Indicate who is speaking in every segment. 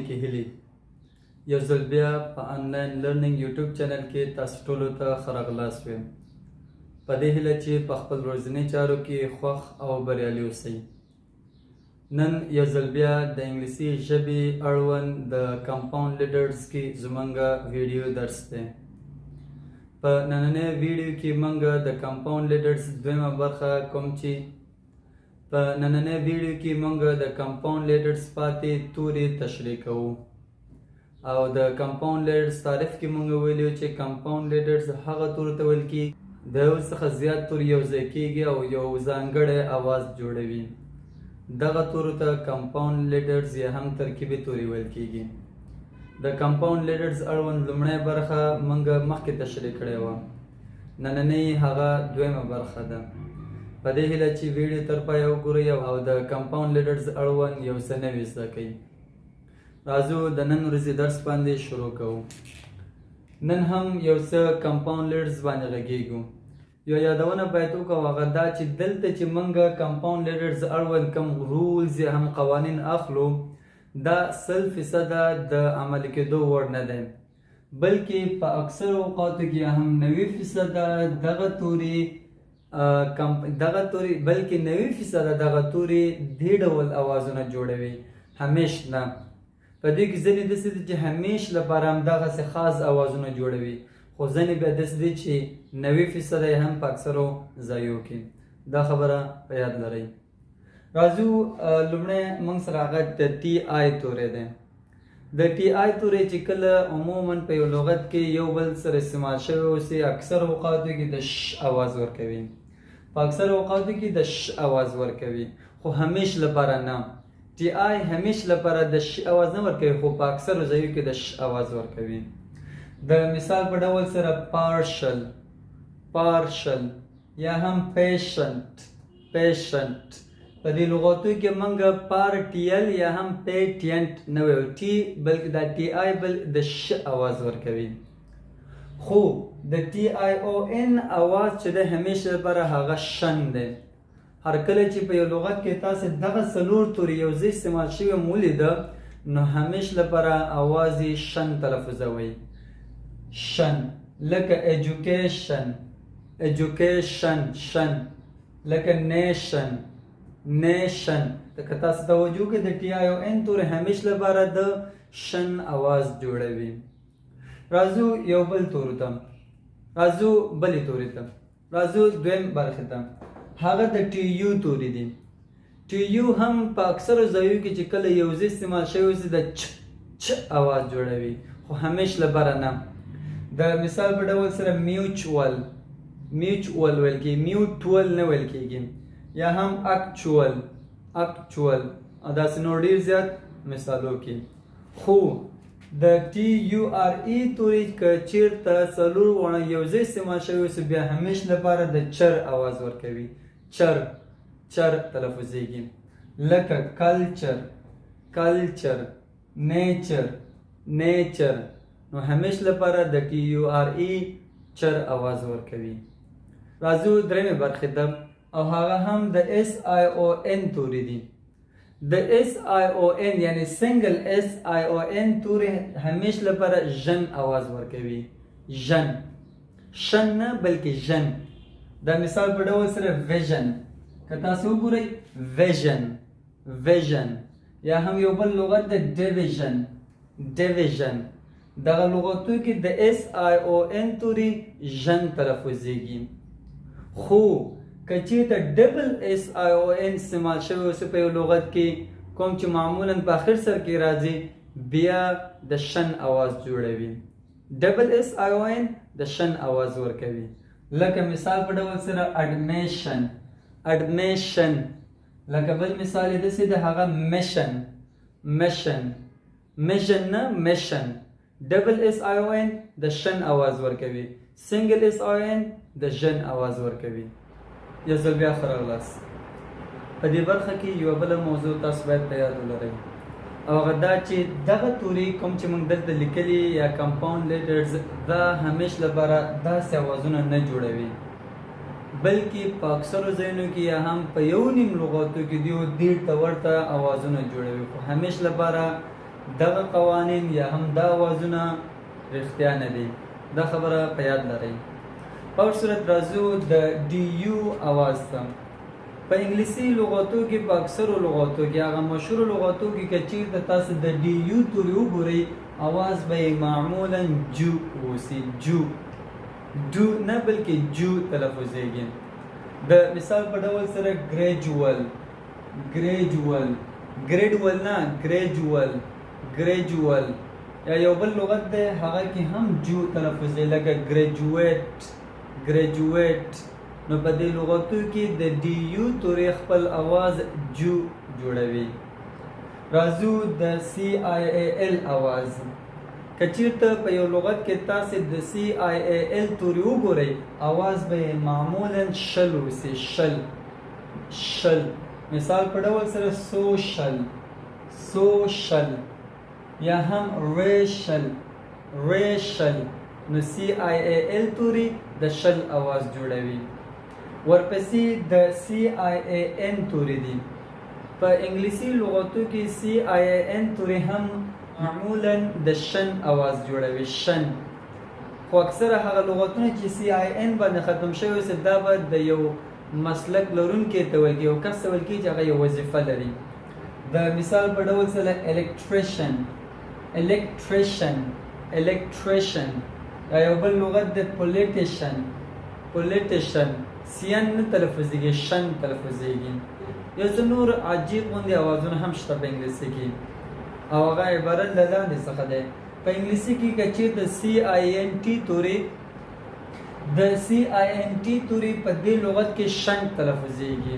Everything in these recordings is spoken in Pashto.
Speaker 1: نیکی هیلې یو ځل بیا په آنلاین لرنینګ یوټیوب چینل کې تاسو ټولو ته ښه راغلاست ویم. په دې هیله چې په خپل ورځني چارو کې خوښ او بریالي اوسئ. نن یو ځل بیا د انګلیسي ژبې اړوند د کمپاوند لیټرز کې زموږ ویډیو درس دی. په نننۍ ویډیو کې موږ د کمپاوند لیټرز دویمه برخه کوم چې په نننۍ ویډیو کې موږ د کمپاوند لیټرز پاتې توري تشریح کوو او د کمپاوند لیټرز تعریف کې موږ ویلو چې کمپاوند لیټرز هغه تورو ته ویل کېږي د یو څخه زیات توري یو ځای کېږي او یو ځانګړی اواز جوړوي. دغه تورو ته کمپاوند لیټرز یا هم ترکیبي توري ویل کېږي. د کمپاوند لیټرز اړوند لومړۍ برخه موږ مخکې تشریح کړې وه. نننۍ هغه دویمه برخه ده. په دې هیله چې ویډیو تر پایه وګورئ او د کمپاوند لیټرز اړوند یو څه نوي زده کړئ. راځو د نن ورځې درس باندې شروع کوو. نن هم یو څه کمپاوند لیټرز باندې غږیږو. یو یادونه باید وکړو هغه دا چې دلته چې موږ کمپاوند لیټرز اړوند کوم رولز یا هم قوانین اخلو دا 100% د عملي کېدو وړ نه دی، بلکې په اکثر اوقاتو کې هم 90% دغه توري بلکې 90% دغه توري دې ډول اوازونه جوړوي، همیش نه. په دې کې ځینې داسې دي چې همیش لپاره همدغسې خاص اوازونه جوړوي، خو ځینې بیا داسې دي چې 90% یې هم په اکثرو ځایو کې. دا خبره په یاد لرئ. راځو لومړی موږ سره هغه د ټي آی توری دی. د ټي آی توری چې کله عموما په یو لغت کې یو بل سره استعمال شوی اوسي اکثر اوقاتو کې د ش اواز ورکوي. په اکثر اوقاتو کې د ش اواز ورکوي، خو همیش لپاره نه. ټي آی همیش لپاره د ش اواز نه ورکوي، خو په اکثر ځایو کې د ش اواز ورکوي. د مثال په ډول سره پارشل یا هم پیشنت. په دې لغاتو کې موږ پارټیل یا هم پیټینټ نه وایو، ټي بلکې دا ټي آی بل د ش اواز ورکوي. خو د ټي آی او ان اواز چې د همیشه لپاره هغه شن دی. هر کله چې په یو لغت کې تاسو دغه څلور توري یو ځای استعمال شوي ولیده نو همیش لپاره اواز یې شن تلفظوئ. شن لکه ایجوکیشن شن، لکه نیشن. که تاسو توجه کې د ټي آی او ان توري همیش لپاره د شن اواز جوړوي. راځو یو بل تورو ته، راځو بلې توري ته، راځو دویم برخې ته. هغه د ټي یو توري دی. ټي یو هم په اکثرو ځایو کې چې کله یو ځای استعمال شوی وي د چ اواز جوړوي، خو همیش لپاره نه. د مثال په ډول سره میوچوال ویل کېږي، میوټول نه ویل کېږي. یا هم اکچوال او داسې نور ډېر زیات مثالو کې. خو د ټي یو آر ای توري که چېرته څلور واړه یو ځای استعمال شوي اوسي بیا همیش لپاره د چر اواز ورکوي. چر تلفظیږي. لکه کلچر نیچر نو همیش لپاره د ټي یو آر ای چر اواز ورکوي. راځو درېمې برخې ته او هغه هم د اس آی او ان توري دي. د اس آی او ان یعنی سنگل اس آی او ان توري همیش لپاره ژن اواز ورکوي. ژن، شن نه بلکې ژن. د مثال په ډول سره ویژن، که تاسو وګورئ ویژن یا هم یو بل لغت د ډیویژن. دغه لغتو کې د اس آی او ان توري ژن تلفظیږي. خو که چېرته ډبل اس آی او ان استعمال شوی اوسي په یو لغت کې کوم چې معمولا په آخر سر کې راځي بیا د شن اواز جوړوي. ډبل اس آی او ان د شن اواز ورکوي. لکه مثال په ډول سره اډمیشن. لکه بل مثال یې داسې د هغه میشن نه میشن. ډبل اس آی او ان د شن اواز ورکوي، سنگل اس آی او ان د ژن اواز ورکوي. یو ځل بیا ښه راغلاست. په دې برخه کې یوه بله موضوع تاسو باید په یاد ولرئ او هغه دا چې دغه توري کوم چې موږ دلته لیکلي یا کمپاوند لیټرز دا همیش لپاره داسې اوازونه نه جوړوي، بلکې په اکثرو ځایونو کې یا هم په یو نیم لغاتو کې دیو دیر ته ورته اوازونه جوړوي، خو همیش لپاره دغه قوانین یا هم دا آوازونه رښتیا نه دي. دا خبره په یاد لرئ. په هر صورت راځو د ډي یو آواز ته. په انګلیسي لغاتو کې په اکثرو لغاتو کې هغه مشهورو لغاتو کې که چیرته تاسو د ډي یو توري وګورئ آواز به یې معمولا جو اوسي. جو ډو نه بلکې جو تلفظیږي. د مثال په ډول سره ګریجوال ګریډوال نه ګریجوال یا یو بل لغت دی هغه کې هم جو تلفظ دی لکه ګریجویټ. نو په دې لغتو کې د ډي یو توري خپل आवाज جو جوړوي. راځو د سی آی ای ال आवाज. کچیرته په یو لغت کې تاسو د سی آی ای ال توري وګورئ आवाज به معمولا شل وسی. شل مثال په ډول سره سوشل یا هم ریشل. نو سی آی ای ال توري د شل आवाज جوړوي. ورپسې د سی آی ای ان توري دي. په انګلیسي لغاتو کې سی آی ای ان توري هم معمولا د شن आवाज جوړوي. شن خو اکثره هغه لغاتونه چې سی آی ان باندې ختم شوی وي دا به د یو مسلک لرونکي ته ویل کېږي، یو کس ته ویل کېږي چې هغه یو وظیفه لري. د مثال په ډول سره الکتریشن یا یو بل لغت د پولیټیشن سین نه تلفظیږي، شن تلفظیږي. یو څه نور عجیب غوندې اوازونه هم شته په انګلیسي کې او هغه عبارت له لاندې څخه دی. په انګلیسي کې که چیرې د سی آی ان ټي توري په دې لغت کې شنت تلفظیږي.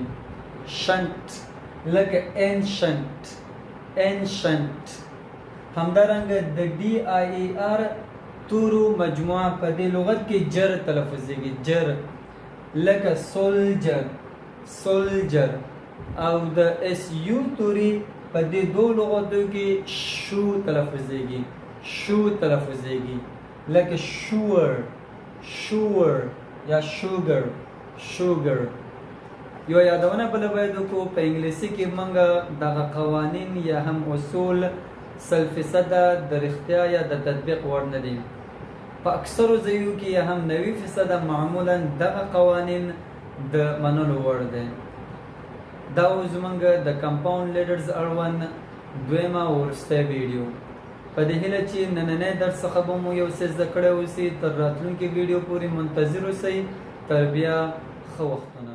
Speaker 1: شنت لکه انشنت. همدارنګه د ډي آی ای آر تورو مجموعه په دې لغت کې جر تلفظیږي. جر لکه سولجر. او د اس یو توري په دې دوه لغتو کې شو تلفظیږي لکه شور یا شوګر. یو یادونه بل باید وکړو په انګلیسي کې موږ دغه قوانین یا هم اصول 100% د رښتیا یا د تطبیق وړ نه دي. په اکثرو ځایو کې یا هم 90% معمولا دغه قوانین د منلو وړ دي. دا زمونږ د کمپاوند لیډرز اړوند دویمه وروستی ویډیو. په دې هیله چې نننی درس څخه به مو یو څه زده کړی اوسي. تر راتلونکي ویډیو پورې منتظر اوسئ. تر بیا ښه وختونه.